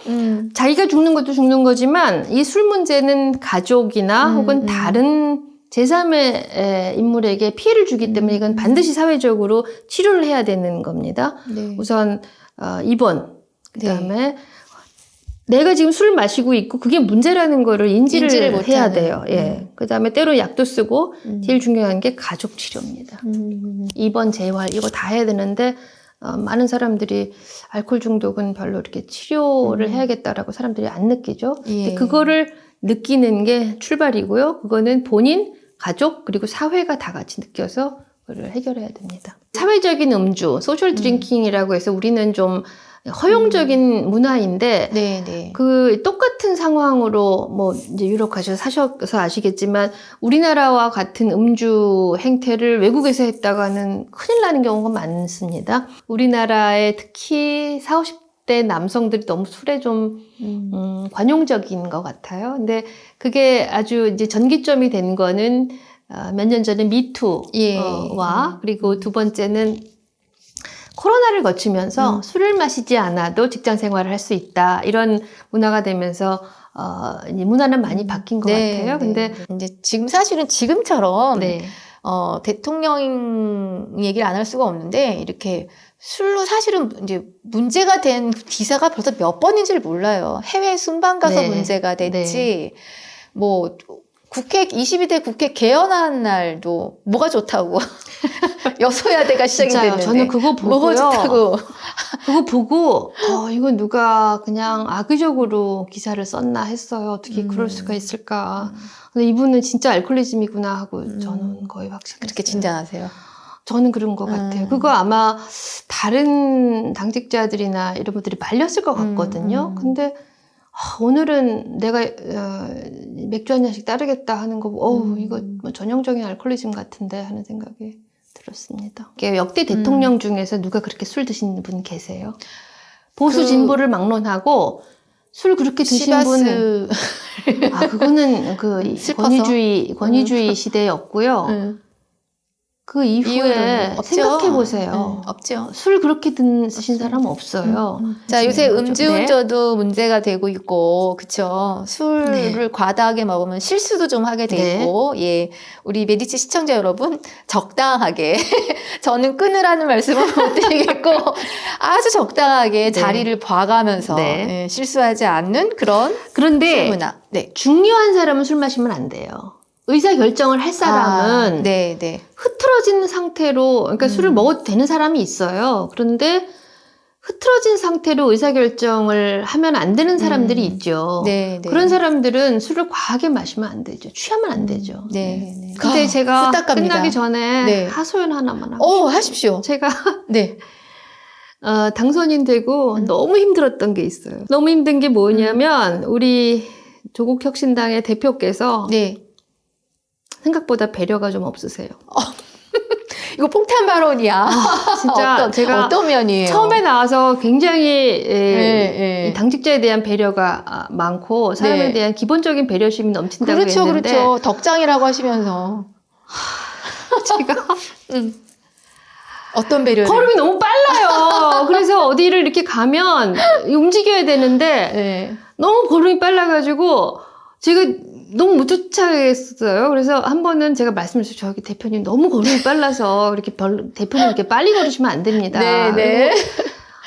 Speaker 2: 자기가 죽는 것도 죽는 거지만 이 술 문제는 가족이나 혹은 다른 제3의 인물에게 피해를 주기 때문에 이건 반드시 사회적으로 치료를 해야 되는 겁니다. 우선 입원, 그다음에 내가 지금 술을 마시고 있고 그게 문제라는 거를 인지를 해야 돼요. 그다음에 때로 약도 쓰고 제일 중요한 게 가족 치료입니다. 입원, 재활 이거 다 해야 되는데 많은 사람들이 알코올 중독은 별로 이렇게 치료를 해야겠다라고 사람들이 안 느끼죠.
Speaker 1: 예.
Speaker 2: 근데 그거를 느끼는 게 출발이고요. 그거는 본인, 가족, 그리고 사회가 다 같이 느껴서 그걸 해결해야 됩니다. 사회적인 음주, 소셜 드링킹이라고 해서 우리는 좀 허용적인 문화인데
Speaker 1: 네.
Speaker 2: 그 똑같은 상황으로 뭐 이제 유럽 가셔서 사셔서 아시겠지만 우리나라와 같은 음주 행태를 외국에서 했다가는 큰일 나는 경우가 많습니다. 우리나라에 특히 40, 50대 남성들이 너무 술에 좀 관용적인 것 같아요. 근데 그게 아주 이제 전기점이 된 거는 몇 년 전에 미투와 그리고 두 번째는 코로나를 거치면서 술을 마시지 않아도 직장 생활을 할 수 있다. 이런 문화가 되면서 이 문화는 많이 바뀐 것 같아요. 근데
Speaker 1: 이제 지금 사실은 지금처럼
Speaker 2: 네.
Speaker 1: 대통령 얘기를 안 할 수가 없는데 이렇게 술로 사실은 이제 문제가 된 기사가 벌써 몇 번인지를 몰라요. 해외 순방 가서
Speaker 2: 네.
Speaker 1: 문제가 됐지. 뭐 국회 22대 국회 개헌한 날도 뭐가 좋다고 여소야대가 시작이
Speaker 2: 진짜요.
Speaker 1: 됐는데
Speaker 2: 저는 그거 보고요.
Speaker 1: 뭐가 좋다고
Speaker 2: 그거 보고 이거 누가 그냥 악의적으로 기사를 썼나 했어요. 어떻게 그럴 수가 있을까. 근데 이분은 진짜 알코올리즘이구나 하고 저는 거의 확신했어요.
Speaker 1: 그렇게 진단하세요.
Speaker 2: 저는 그런 것 같아요. 그거 아마 다른 당직자들이나 이런 분들이 말렸을 것 같거든요. 근데 오늘은 내가 맥주 한 잔씩 따르겠다 하는 거 보고 이거 뭐 전형적인 알코올리즘 같은데 하는 생각이 들었습니다. 역대 대통령 중에서 누가 그렇게 술 드신 분 계세요? 보수 진보를 막론하고 술 그렇게 드신 분 그거는 그 권위주의 시대였고요. 그 이후에 생각해 보세요.
Speaker 1: 없죠.
Speaker 2: 술 그렇게 드신 사람 없어요.
Speaker 1: 자, 요새
Speaker 2: 네.
Speaker 1: 음주운전도 문제가 되고 있고, 그쵸. 술을 과다하게 먹으면 실수도 좀 하게 돼 있고, 예. 우리 메디치 시청자 여러분, 적당하게. 저는 끊으라는 말씀은 못 드리겠고, 아주 적당하게 자리를 봐가면서 예, 실수하지 않는 그런
Speaker 2: 그런데
Speaker 1: 술 문화. 네.
Speaker 2: 중요한 사람은 술 마시면 안 돼요. 의사 결정을 할 사람은 흐트러진 상태로 그러니까 술을 먹어도 되는 사람이 있어요. 그런데 흐트러진 상태로 의사 결정을 하면 안 되는 사람들이 있죠. 그런 사람들은 술을 과하게 마시면 안 되죠. 취하면 안 되죠. 근데 제가 끝나기 전에 하소연 하나만 하고
Speaker 1: 하십시오.
Speaker 2: 제가 당선인 되고 너무 힘들었던 게 있어요. 너무 힘든 게 뭐냐면 우리 조국혁신당의 대표께서 생각보다 배려가 좀 없으세요.
Speaker 1: 이거 폭탄 발언이야.
Speaker 2: 진짜 제가
Speaker 1: 어떤 면이에요?
Speaker 2: 처음에 나와서 굉장히 이 당직자에 대한 배려가 많고 사람에 대한 기본적인 배려심이 넘친다고 했는데
Speaker 1: 그렇죠. 덕장이라고 하시면서
Speaker 2: 제가
Speaker 1: 어떤 배려를?
Speaker 2: 걸음이 너무 빨라요. 그래서 어디를 이렇게 가면 움직여야 되는데 너무 걸음이 빨라가지고 제가 너무 못 쫓아가겠어요. 그래서 한 번은 제가 말씀드렸어요. 저기 대표님 너무 걸음이 빨라서 이렇게 대표님 이렇게 빨리 걸으시면 안 됩니다.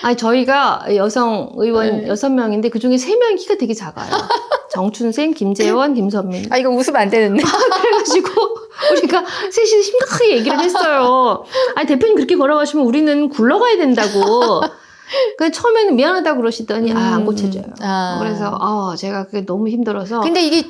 Speaker 2: 아니 저희가 여성 의원 6명인데 그중에 3명이 키가 되게 작아요. 정춘생, 김재원, 김선민.
Speaker 1: 이거 웃으면 안 되는데.
Speaker 2: 그래가지고 우리가 셋이 심각하게 얘기를 했어요. 아니 대표님 그렇게 걸어가시면 우리는 굴러가야 된다고. 그 처음에는 미안하다고 그러시더니 안 고쳐져요. 그래서 제가 그게 너무 힘들어서.
Speaker 1: 근데 이게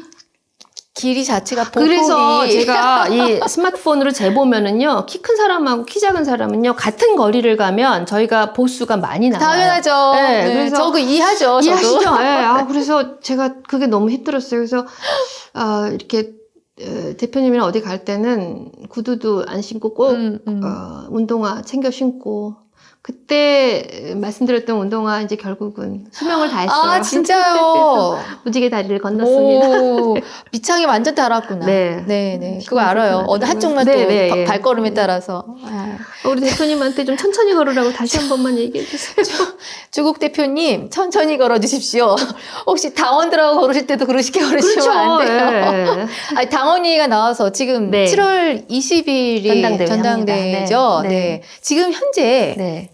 Speaker 1: 길이 자체가 보폭이.
Speaker 2: 그래서 제가 이 스마트폰으로 재보면은요, 키 큰 사람하고 키 작은 사람은요, 같은 거리를 가면 저희가 보수가 많이 나와요.
Speaker 1: 당연하죠. 그래서 저 그 이해하죠.
Speaker 2: 이해하시죠? 그래서 제가 그게 너무 힘들었어요. 그래서 이렇게 대표님이랑 어디 갈 때는 구두도 안 신고 꼭 운동화 챙겨 신고. 그때 말씀드렸던 운동화 이제 결국은 수명을 다했어요.
Speaker 1: 진짜요?
Speaker 2: 무지개 다리를 건넜습니다.
Speaker 1: 밑창이 완전 달았구나. 그거 알아요. 어느 한쪽만 또 발걸음에 따라서.
Speaker 2: 우리 대표님한테 좀 천천히 걸으라고 다시 한 번만 얘기해 주세요.
Speaker 1: 조국 대표님 천천히 걸어주십시오. 혹시 당원들하고 걸으실 때도 그러시게 걸으시면 안 돼요. 당원회의가 나와서 지금 7월 20일이 전당대회죠. 지금 현재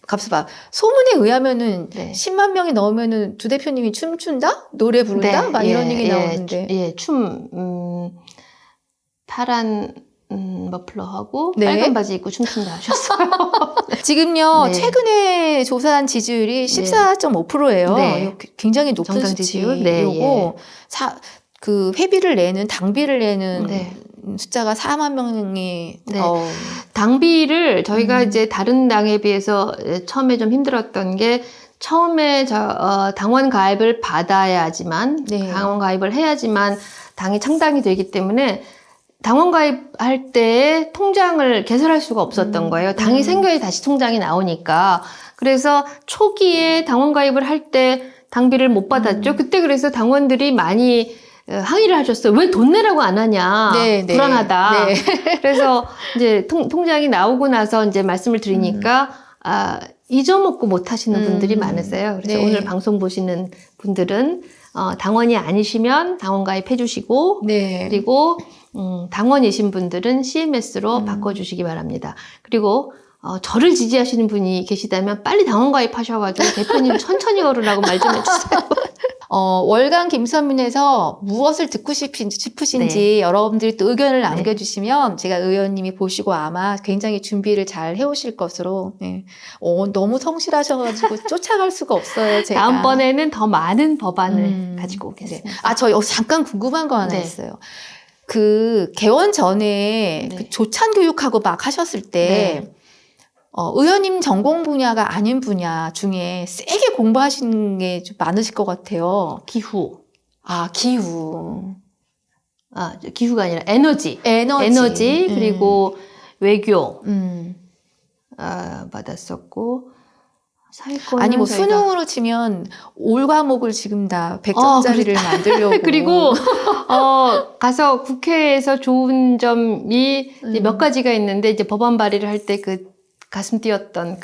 Speaker 1: 갑수봐. 소문에 의하면은 10만 명이 넘으면은 두 대표님이 춤춘다? 노래 부른다? 막 이런 얘기 나오는데.
Speaker 2: 파란 머플러하고
Speaker 1: 네.
Speaker 2: 빨간 바지 입고 춤춘다 하셨어요.
Speaker 1: 지금요,
Speaker 2: 네.
Speaker 1: 최근에 조사한 지지율이 14.5%예요.
Speaker 2: 네.
Speaker 1: 굉장히 높은
Speaker 2: 정상 지지율? 네,
Speaker 1: 수치이고, 그 회비를 내는, 당비를 내는
Speaker 2: 네.
Speaker 1: 숫자가 4만 명이,
Speaker 2: 네. 당비를 저희가 이제 다른 당에 비해서 처음에 좀 힘들었던 게 처음에 당원 가입을 받아야지만,
Speaker 1: 네.
Speaker 2: 당원 가입을 해야지만 당이 창당이 되기 때문에 당원 가입할 때 통장을 개설할 수가 없었던 거예요. 당이 생겨야 다시 통장이 나오니까. 그래서 초기에 당원 가입을 할 때 당비를 못 받았죠. 그때 그래서 당원들이 많이 항의를 하셨어요. 왜 돈 내라고 안 하냐.
Speaker 1: 네, 네.
Speaker 2: 불안하다.
Speaker 1: 네.
Speaker 2: 그래서 이제 통장이 나오고 나서 이제 말씀을 드리니까 잊어먹고 못 하시는 분들이 많으세요. 그래서
Speaker 1: 네.
Speaker 2: 오늘 방송 보시는 분들은 당원이 아니시면 당원 가입해 주시고
Speaker 1: 네.
Speaker 2: 그리고 당원이신 분들은 CMS로 바꿔주시기 바랍니다. 그리고 저를 지지하시는 분이 계시다면 빨리 당원 가입하셔가지고 대표님 천천히 걸으라고 말 좀 해주세요.
Speaker 1: 월간 김선민에서 무엇을 듣고 싶으신지 여러분들이 또 의견을 남겨주시면 제가 의원님이 보시고 아마 굉장히 준비를 잘 해오실 것으로 너무 성실하셔가지고 쫓아갈 수가 없어요. 제가.
Speaker 2: 다음번에는 더 많은 법안을 가지고 오겠습니다.
Speaker 1: 네. 저 여기서 잠깐 궁금한 거 하나
Speaker 2: 네.
Speaker 1: 있어요. 그 개원 전에
Speaker 2: 네.
Speaker 1: 그 조찬 교육하고 막 하셨을 때
Speaker 2: 네.
Speaker 1: 의원님 전공 분야가 아닌 분야 중에 세게 공부하신 게 좀 많으실 것 같아요.
Speaker 2: 기후.
Speaker 1: 기후.
Speaker 2: 기후가 아니라 에너지.
Speaker 1: 에너지.
Speaker 2: 그리고 외교.
Speaker 1: 음.
Speaker 2: 받았었고. 사회권.
Speaker 1: 아니, 수능으로 치면 올 과목을 지금 다 100점짜리를 만들려고.
Speaker 2: 그리고, 가서 국회에서 좋은 점이 이제 몇 가지가 있는데, 이제 법안 발의를 할 때 가슴 뛰었던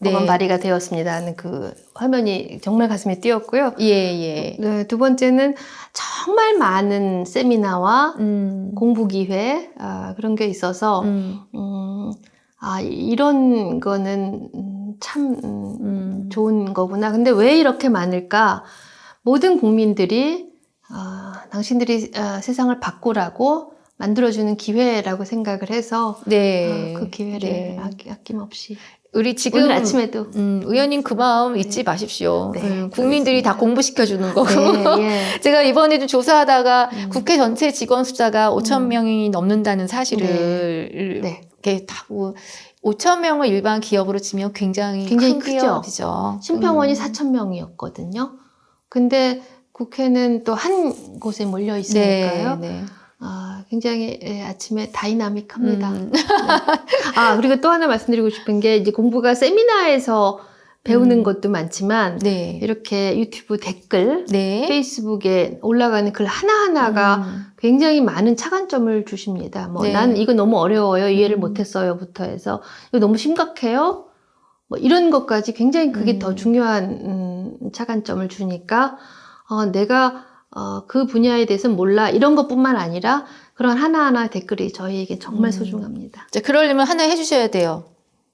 Speaker 2: 법안 발의가 되었습니다 하는 화면이 정말 가슴이 뛰었고요.
Speaker 1: 예.
Speaker 2: 네, 두 번째는 정말 많은 세미나와 공부 기회, 그런 게 있어서, 이런 거는 참 좋은 거구나. 근데 왜 이렇게 많을까? 모든 국민들이 당신들이 세상을 바꾸라고 만들어주는 기회라고 생각을 해서 그 기회를 아낌없이
Speaker 1: 우리 지금
Speaker 2: 오늘 아침에도
Speaker 1: 의원님 그 마음 잊지 마십시오.
Speaker 2: 네,
Speaker 1: 국민들이 다 공부시켜주는 거고.
Speaker 2: 예.
Speaker 1: 제가 이번에도 조사하다가 국회 전체 직원 숫자가 5천 명이 넘는다는 사실을 이렇게 다 5천 명을 일반 기업으로 치면 굉장히 큰
Speaker 2: 크죠.
Speaker 1: 기업이죠.
Speaker 2: 심평원이 4천 명이었거든요. 근데 국회는 또 한 곳에 몰려 있으니까요.
Speaker 1: 네.
Speaker 2: 굉장히 아침에 다이나믹합니다. 네. 그리고 또 하나 말씀드리고 싶은 게 이제 공부가 세미나에서 배우는 것도 많지만 이렇게 유튜브 댓글, 페이스북에 올라가는 글 하나하나가 굉장히 많은 차관점을 주십니다. 난 이거 너무 어려워요. 이해를 못했어요부터 해서 이거 너무 심각해요. 이런 것까지 굉장히 그게 더 중요한 차관점을 주니까 내가 그 분야에 대해서 몰라 이런 것뿐만 아니라 그런 하나하나 댓글이 저희에게 정말 소중합니다.
Speaker 1: 자, 그러려면 하나 해주셔야 돼요.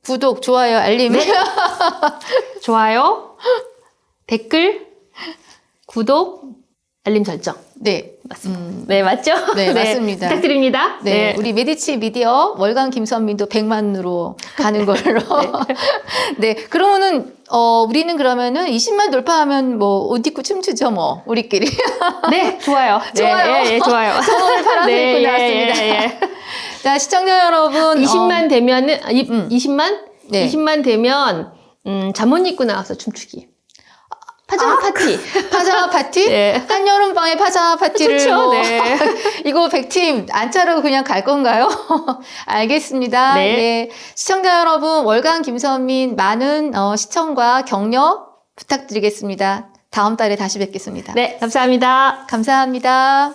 Speaker 1: 구독, 좋아요, 알림.
Speaker 2: 네. 좋아요, 댓글, 구독, 알림 설정.
Speaker 1: 네.
Speaker 2: 맞습니다. 네, 맞죠?
Speaker 1: 네, 맞습니다.
Speaker 2: 부탁드립니다.
Speaker 1: 네. 우리 메디치 미디어 월간 김선민도 100만으로 가는 걸로. 네. 그러면은, 우리는 그러면은 20만 돌파하면 옷 입고 춤추죠, 우리끼리.
Speaker 2: 네, 좋아요.
Speaker 1: 좋아요.
Speaker 2: 예, 좋아요.
Speaker 1: 선언을 파란색 입고 나왔습니다. 자, 시청자 여러분.
Speaker 2: 20만 되면은, 20만?
Speaker 1: 네.
Speaker 2: 20만 되면, 잠옷 입고 나와서 춤추기. 파자마 파티.
Speaker 1: 파자마 파티?
Speaker 2: 네.
Speaker 1: 한여름밤에 파자마 파티를.
Speaker 2: 좋죠. 네.
Speaker 1: 이거 100팀 안 차려고 그냥 갈 건가요? 알겠습니다.
Speaker 2: 네.
Speaker 1: 시청자 여러분, 월간 김선민 많은 시청과 격려 부탁드리겠습니다. 다음 달에 다시 뵙겠습니다.
Speaker 2: 네, 감사합니다.
Speaker 1: 감사합니다.